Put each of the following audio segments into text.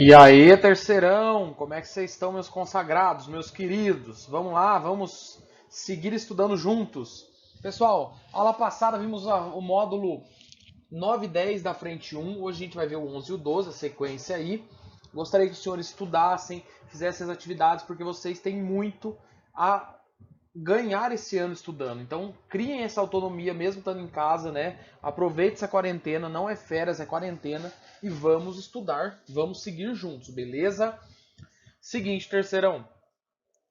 E aí, terceirão, como é que vocês estão, meus consagrados, meus queridos? Vamos lá, vamos seguir estudando juntos. Pessoal, aula passada vimos o módulo 9 e 10 da frente 1, hoje a gente vai ver o 11 e o 12, a sequência aí. Gostaria que os senhores estudassem, fizessem as atividades, porque vocês têm muito a ganhar esse ano estudando. Então, criem essa autonomia mesmo estando em casa, né? Aproveite essa quarentena, não é férias, é quarentena e vamos estudar, vamos seguir juntos, beleza? Seguinte, terceirão,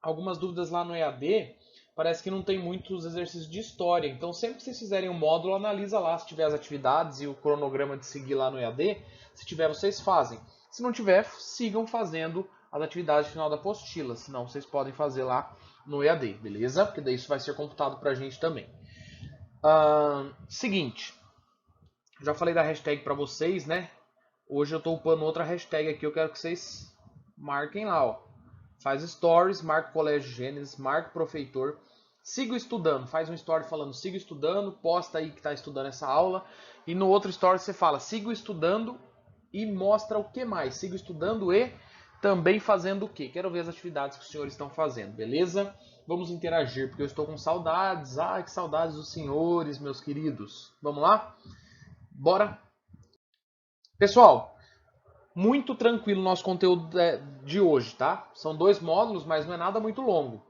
algumas dúvidas lá no EAD, parece que não tem muitos exercícios de história. Então, sempre que vocês fizerem um módulo, analisa lá se tiver as atividades e o cronograma de seguir lá no EAD. Se tiver, vocês fazem. Se não tiver, sigam fazendo as atividades final da apostila. Senão, vocês podem fazer lá no EAD, beleza? Porque daí isso vai ser computado pra gente também. Seguinte, já falei da hashtag pra vocês, né? Hoje eu tô upando outra hashtag aqui, eu quero que vocês marquem lá, ó. Faz stories, marca o Colégio Gênesis, marca o Profeitor. Siga estudando, faz um story falando siga estudando, posta aí que está estudando essa aula. E no outro story você fala siga estudando e mostra o que mais. Siga estudando e também fazendo o que? Quero ver as atividades que os senhores estão fazendo, beleza? Vamos interagir, porque eu estou com saudades. Ai, que saudades dos senhores, meus queridos. Vamos lá? Bora? Pessoal, muito tranquilo o nosso conteúdo de hoje, tá? São 2 módulos, mas não é nada muito longo.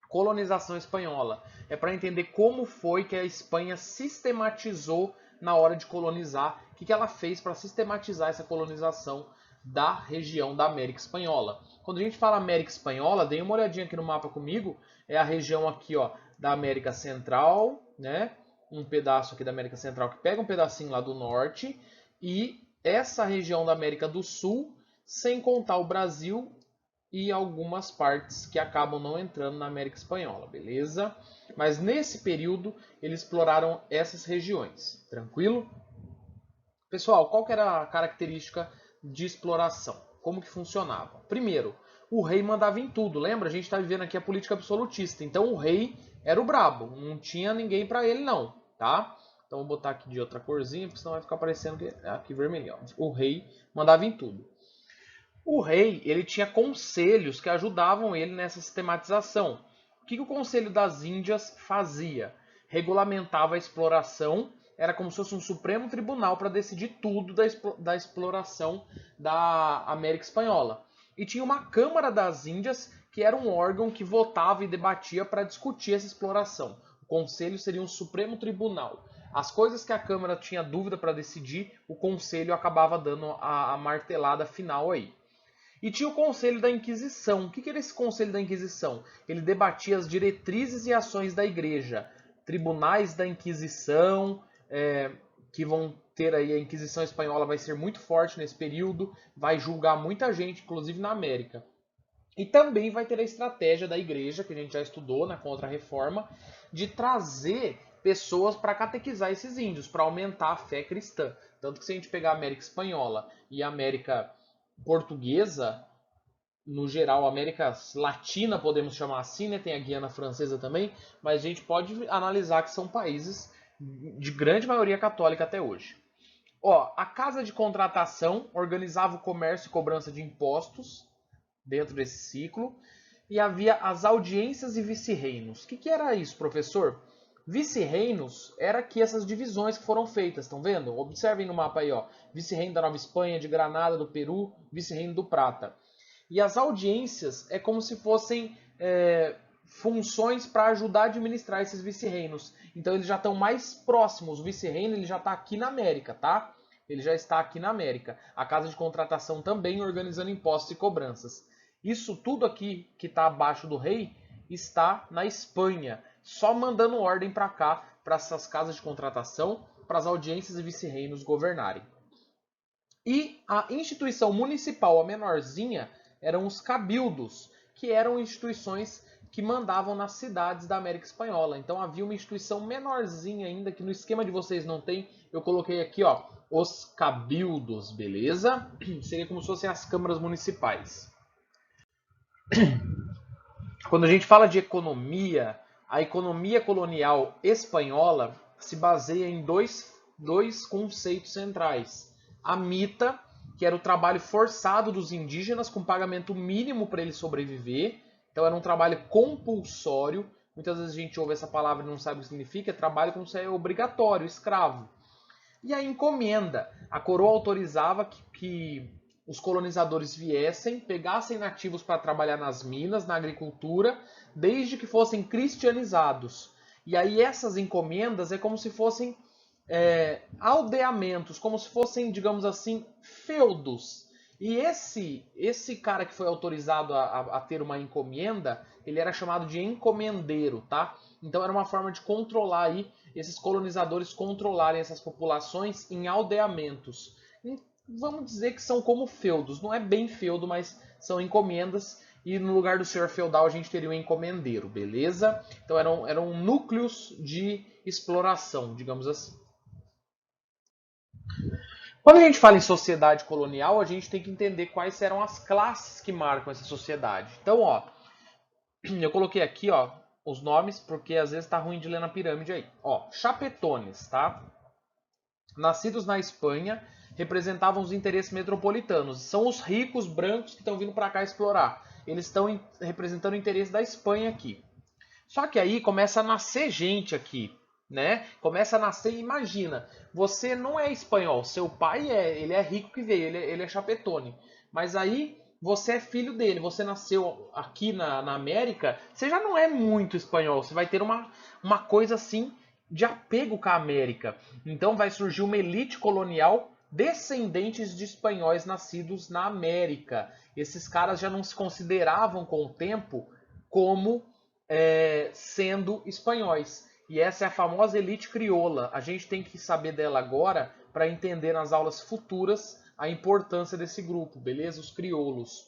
Colonização espanhola. É para entender como foi que a Espanha sistematizou na hora de colonizar, o que ela fez para sistematizar essa colonização da região da América Espanhola. Quando a gente fala América Espanhola, dê uma olhadinha aqui no mapa comigo, é a região aqui, ó, da América Central, né? Um pedaço aqui da América Central que pega um pedacinho lá do norte e essa região da América do Sul, sem contar o Brasil e algumas partes que acabam não entrando na América Espanhola, beleza? Mas nesse período eles exploraram essas regiões, tranquilo? Pessoal, qual que era a característica de exploração? Como que funcionava? Primeiro, o rei mandava em tudo, lembra? A gente está vivendo aqui a política absolutista, então o rei era o brabo, não tinha ninguém para ele não, tá? Então vou botar aqui de outra corzinha, porque senão vai ficar aparecendo aqui vermelhão. O rei mandava em tudo. O rei, ele tinha conselhos que ajudavam ele nessa sistematização. O que o Conselho das Índias fazia? Regulamentava a exploração, era como se fosse um Supremo Tribunal para decidir tudo da exploração da América Espanhola. E tinha uma Câmara das Índias, que era um órgão que votava e debatia para discutir essa exploração. O Conselho seria um Supremo Tribunal. As coisas que a Câmara tinha dúvida para decidir, o Conselho acabava dando a martelada final aí. E tinha o Conselho da Inquisição. O que era esse Conselho da Inquisição? Ele debatia as diretrizes e ações da Igreja. Tribunais da Inquisição, que vão ter aí, a Inquisição Espanhola vai ser muito forte nesse período, vai julgar muita gente, inclusive na América. E também vai ter a estratégia da Igreja, que a gente já estudou na Contra-Reforma, de trazer pessoas para catequizar esses índios, para aumentar a fé cristã. Tanto que se a gente pegar a América Espanhola e a América Portuguesa, no geral, América Latina, podemos chamar assim, né? Tem a Guiana Francesa também, mas a gente pode analisar que são países de grande maioria católica até hoje. Ó, a Casa de Contratação organizava o comércio e cobrança de impostos dentro desse ciclo, e havia as audiências e vice-reinos. O que era isso, professor? Vice-reinos era aqui essas divisões que foram feitas, estão vendo? Observem no mapa aí, ó. Vice-reino da Nova Espanha, de Granada, do Peru, vice-reino do Prata. E as audiências é como se fossem funções para ajudar a administrar esses vice-reinos. Então eles já estão mais próximos. O vice-reino ele já está aqui na América, tá? Ele já está aqui na América. A Casa de Contratação também organizando impostos e cobranças. Isso tudo aqui que está abaixo do rei está na Espanha, só mandando ordem para cá, para essas casas de contratação, para as audiências e vice-reinos governarem. E a instituição municipal, a menorzinha, eram os cabildos, que eram instituições que mandavam nas cidades da América Espanhola. Então havia uma instituição menorzinha ainda, que no esquema de vocês não tem. Eu coloquei aqui, ó, os cabildos, beleza? Seria como se fossem as câmaras municipais. Quando a gente fala de economia, a economia colonial espanhola se baseia em dois conceitos centrais. A mita, que era o trabalho forçado dos indígenas com pagamento mínimo para eles sobreviver. Então era um trabalho compulsório. Muitas vezes a gente ouve essa palavra e não sabe o que significa. É trabalho como se é obrigatório, escravo. E a encomenda. A coroa autorizava que os colonizadores viessem, pegassem nativos para trabalhar nas minas, na agricultura, desde que fossem cristianizados. E aí essas encomendas é como se fossem aldeamentos, como se fossem, digamos assim, feudos. E esse cara que foi autorizado a ter uma encomenda, ele era chamado de encomendeiro, tá? Então era uma forma de controlar aí, esses colonizadores controlarem essas populações em aldeamentos. Vamos dizer que são como feudos, não é bem feudo, mas são encomendas. E no lugar do senhor feudal a gente teria um encomendeiro, beleza? Então eram núcleos de exploração, digamos assim. Quando a gente fala em sociedade colonial, a gente tem que entender quais eram as classes que marcam essa sociedade. Então, ó, eu coloquei aqui, ó, os nomes, porque às vezes tá ruim de ler na pirâmide aí. Ó, chapetones, tá? Nascidos na Espanha, representavam os interesses metropolitanos. São os ricos brancos que estão vindo para cá explorar. Eles estão representando o interesse da Espanha aqui. Só que aí começa a nascer gente aqui, né? Começa a nascer, imagina, você não é espanhol, seu pai ele é rico que veio, ele é chapetone. Mas aí você é filho dele, você nasceu aqui na América, você já não é muito espanhol, você vai ter uma coisa assim de apego com a América. Então vai surgir uma elite colonial descendentes de espanhóis nascidos na América. Esses caras já não se consideravam com o tempo como sendo espanhóis. E essa é a famosa elite crioula. A gente tem que saber dela agora para entender nas aulas futuras a importância desse grupo, beleza? Os crioulos.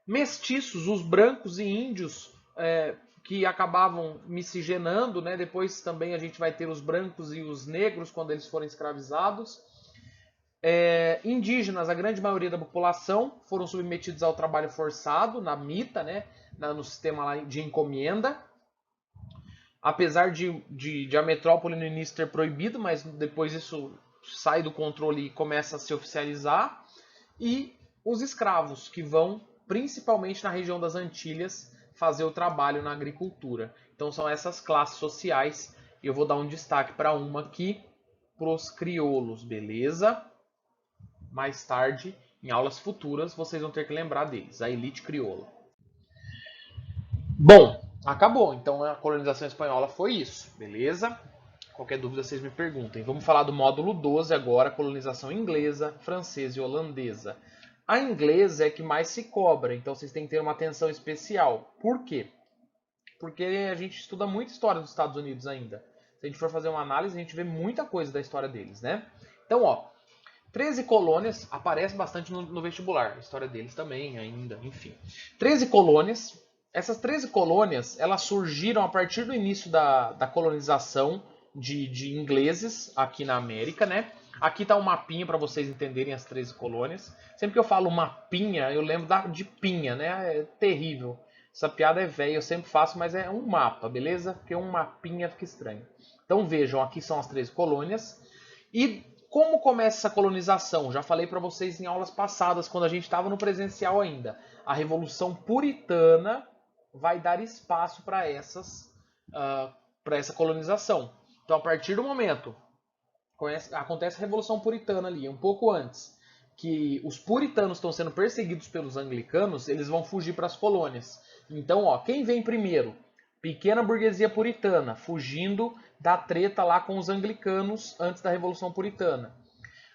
Mestiços, os brancos e índios que acabavam miscigenando, né? Depois também a gente vai ter os brancos e os negros quando eles forem escravizados. Indígenas, a grande maioria da população, foram submetidos ao trabalho forçado, na mita, né? No sistema lá de encomenda. Apesar de a metrópole no início ter proibido, mas depois isso sai do controle e começa a se oficializar. E os escravos, que vão principalmente na região das Antilhas fazer o trabalho na agricultura. Então são essas classes sociais. Eu vou dar um destaque para uma aqui, para os crioulos, beleza? Mais tarde, em aulas futuras, vocês vão ter que lembrar deles, a elite crioula. Bom, acabou. Então a colonização espanhola foi isso, beleza? Qualquer dúvida vocês me perguntem. Vamos falar do módulo 12 agora, colonização inglesa, francesa e holandesa. A inglesa é que mais se cobra, então vocês têm que ter uma atenção especial. Por quê? Porque a gente estuda muita história dos Estados Unidos ainda. Se a gente for fazer uma análise, a gente vê muita coisa da história deles, né? Então, ó, 13 colônias, aparece bastante no vestibular, a história deles também ainda, enfim. 13 colônias. Essas 13 colônias, elas surgiram a partir do início da colonização de ingleses aqui na América, né? Aqui está um mapinha para vocês entenderem as 13 colônias. Sempre que eu falo mapinha, eu lembro de pinha, né? É terrível. Essa piada é velha, eu sempre faço, mas é um mapa, beleza? Porque um mapinha fica estranho. Então vejam, aqui são as 13 colônias. E como começa essa colonização? Já falei para vocês em aulas passadas, quando a gente estava no presencial ainda. A Revolução Puritana vai dar espaço para essa colonização. Então, a partir do momento acontece a Revolução Puritana ali, um pouco antes, que os puritanos estão sendo perseguidos pelos anglicanos, eles vão fugir para as colônias. Então, ó, quem vem primeiro? Pequena burguesia puritana, fugindo da treta lá com os anglicanos antes da Revolução Puritana.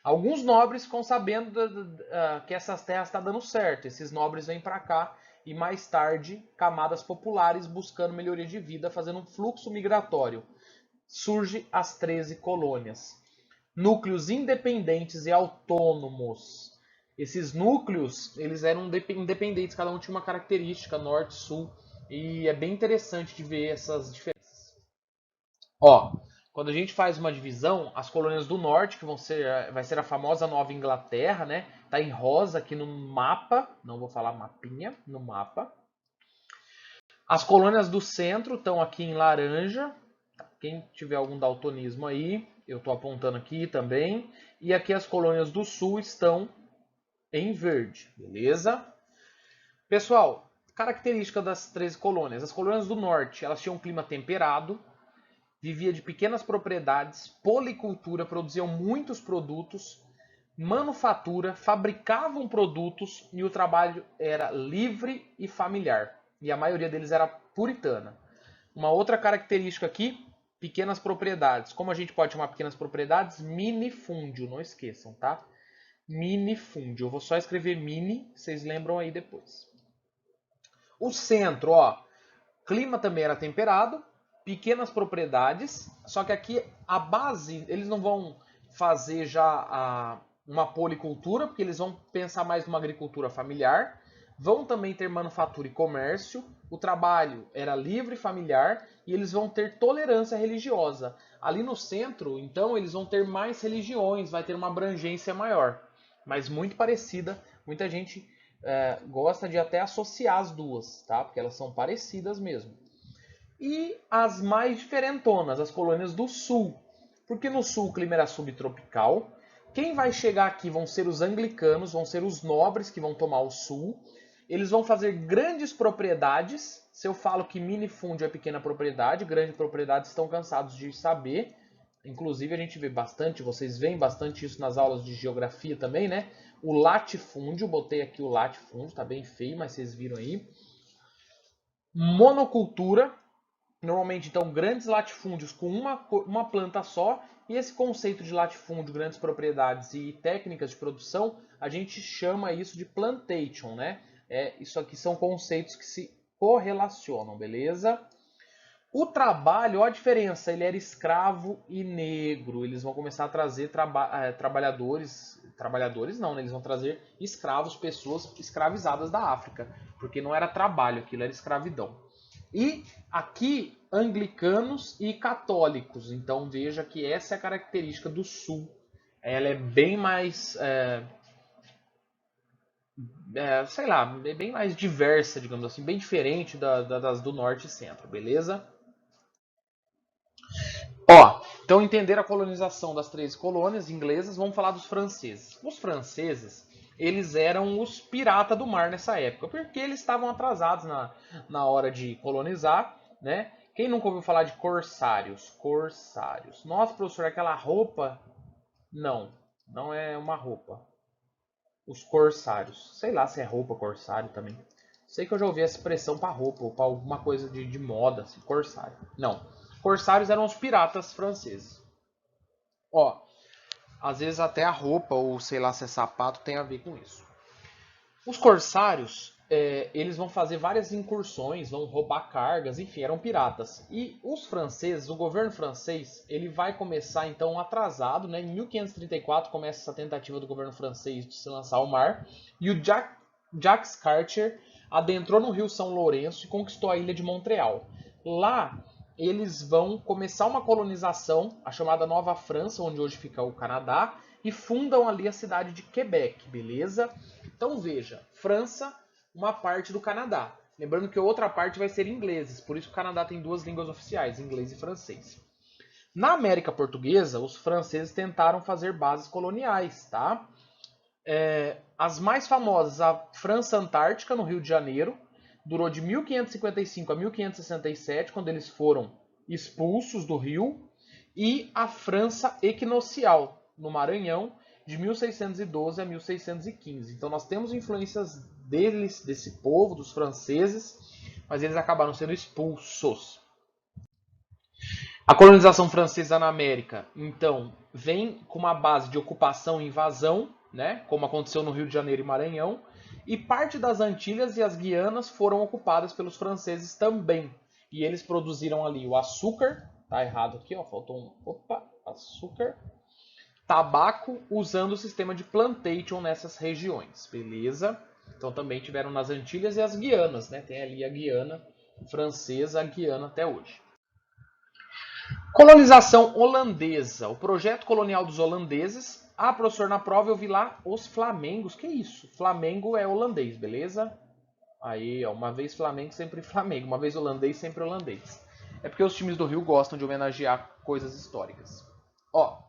Alguns nobres ficam sabendo que essas terras estão dando certo. Esses nobres vêm para cá e mais tarde camadas populares buscando melhoria de vida, fazendo um fluxo migratório. Surge as 13 colônias. Núcleos independentes e autônomos. Esses núcleos, eles eram independentes, cada um tinha uma característica, norte, sul, e é bem interessante de ver essas diferenças. Ó, quando a gente faz uma divisão, as colônias do norte, que vai ser a famosa Nova Inglaterra, né? Tá em rosa aqui no mapa, não vou falar mapinha, no mapa. As colônias do centro estão aqui em laranja. Quem tiver algum daltonismo aí, eu estou apontando aqui também. E aqui as colônias do sul estão em verde, beleza? Pessoal, característica das 13 colônias. As colônias do norte, elas tinham um clima temperado, vivia de pequenas propriedades, policultura, produziam muitos produtos, manufatura, fabricavam produtos e o trabalho era livre e familiar. E a maioria deles era puritana. Uma outra característica aqui, pequenas propriedades. Como a gente pode chamar pequenas propriedades? Minifúndio, não esqueçam, tá? Minifúndio. Eu vou só escrever mini, vocês lembram aí depois. O centro, ó, clima também era temperado, pequenas propriedades, só que aqui a base, eles não vão fazer já uma policultura, porque eles vão pensar mais numa agricultura familiar, vão também ter manufatura e comércio, o trabalho era livre e familiar, e eles vão ter tolerância religiosa. Ali no centro, então, eles vão ter mais religiões, vai ter uma abrangência maior, mas muito parecida, muita gente gosta de até associar as duas, tá? Porque elas são parecidas mesmo. E as mais diferentonas, as colônias do sul. Porque no sul o clima era subtropical. Quem vai chegar aqui vão ser os anglicanos, vão ser os nobres que vão tomar o sul. Eles vão fazer grandes propriedades. Se eu falo que minifúndio é pequena propriedade, grande propriedade estão cansados de saber. Inclusive a gente vê bastante, vocês veem bastante isso nas aulas de geografia também, né? O latifúndio, botei aqui o latifúndio, tá bem feio, mas vocês viram aí. Monocultura, normalmente então grandes latifúndios com uma planta só. E esse conceito de latifúndio, grandes propriedades e técnicas de produção, a gente chama isso de plantation, né? Isso aqui são conceitos que se correlacionam, beleza? O trabalho, olha a diferença, ele era escravo e negro. Eles vão começar a trazer trabalhadores não, né? Eles vão trazer escravos, pessoas escravizadas da África, porque não era trabalho, aquilo era escravidão. E aqui, anglicanos e católicos. Então veja que essa é a característica do sul. Ela é bem mais, sei lá, bem mais diversa, digamos assim, bem diferente das do norte e centro, beleza? Ó, então entender a colonização das 13 colônias inglesas, vamos falar dos franceses. Os franceses, eles eram os piratas do mar nessa época, porque eles estavam atrasados na hora de colonizar, né? Quem nunca ouviu falar de corsários? Corsários. Nossa, professor, aquela roupa? Não, não é uma roupa. Os corsários. Sei lá se é roupa corsário também. Sei que eu já ouvi essa expressão para roupa ou para alguma coisa de moda, assim, corsário. Não. Corsários eram os piratas franceses. Ó, às vezes até a roupa ou sei lá se é sapato tem a ver com isso. Os corsários, eles vão fazer várias incursões, vão roubar cargas, enfim, eram piratas. E os franceses, o governo francês, ele vai começar então atrasado, né? Em 1534 começa essa tentativa do governo francês de se lançar ao mar. E o Jacques Cartier adentrou no Rio São Lourenço e conquistou a ilha de Montreal. Lá eles vão começar uma colonização, a chamada Nova França, onde hoje fica o Canadá, e fundam ali a cidade de Quebec, beleza? Então veja, França, uma parte do Canadá. Lembrando que a outra parte vai ser ingleses, por isso que o Canadá tem duas línguas oficiais, inglês e francês. Na América Portuguesa, os franceses tentaram fazer bases coloniais, tá? As mais famosas, a França Antártica, no Rio de Janeiro, durou de 1555 a 1567, quando eles foram expulsos do Rio, e a França Equinocial, no Maranhão, de 1612 a 1615. Então nós temos influências deles, desse povo, dos franceses, mas eles acabaram sendo expulsos. A colonização francesa na América, então, vem com uma base de ocupação e invasão, né, como aconteceu no Rio de Janeiro e Maranhão, e parte das Antilhas e as Guianas foram ocupadas pelos franceses também. E eles produziram ali o açúcar, tá errado aqui, ó, faltou açúcar, tabaco, usando o sistema de plantation nessas regiões, beleza? Então também tiveram nas Antilhas e as Guianas, né? Tem ali a Guiana francesa, a Guiana até hoje. Colonização holandesa. O projeto colonial dos holandeses. Ah, professor, na prova eu vi lá os Flamengos. Que isso? Flamengo é holandês, beleza? Aí, ó, uma vez Flamengo, sempre Flamengo. Uma vez holandês, sempre holandês. É porque os times do Rio gostam de homenagear coisas históricas. Ó,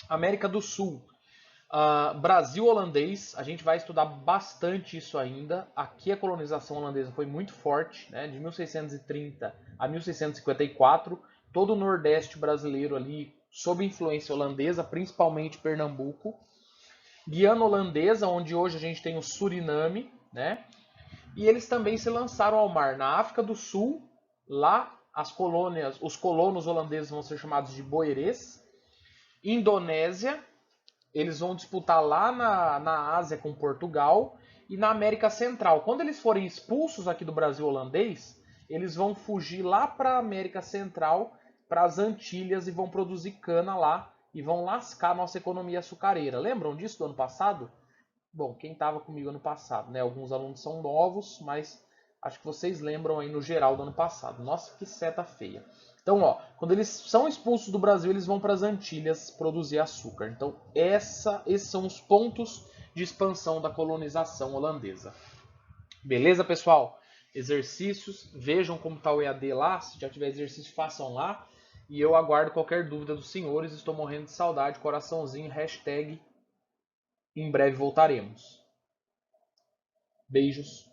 América do Sul. Brasil holandês, a gente vai estudar bastante isso ainda. Aqui a colonização holandesa foi muito forte, né? De 1630 a 1654. Todo o Nordeste brasileiro ali sob influência holandesa, principalmente Pernambuco. Guiana holandesa, onde hoje a gente tem o Suriname, né? E eles também se lançaram ao mar na África do Sul. Lá as colônias, os colonos holandeses vão ser chamados de boerês. Indonésia, eles vão disputar lá na Ásia com Portugal e na América Central. Quando eles forem expulsos aqui do Brasil holandês, eles vão fugir lá para a América Central, para as Antilhas, e vão produzir cana lá e vão lascar a nossa economia açucareira. Lembram disso do ano passado? Bom, quem estava comigo ano passado, né? Alguns alunos são novos, mas acho que vocês lembram aí no geral do ano passado. Nossa, que seta feia. Então, ó, quando eles são expulsos do Brasil, eles vão para as Antilhas produzir açúcar. Então, esses são os pontos de expansão da colonização holandesa. Beleza, pessoal? Exercícios, vejam como está o EAD lá. Se já tiver exercício, façam lá. E eu aguardo qualquer dúvida dos senhores. Estou morrendo de saudade. Coraçãozinho, hashtag. Em breve voltaremos. Beijos.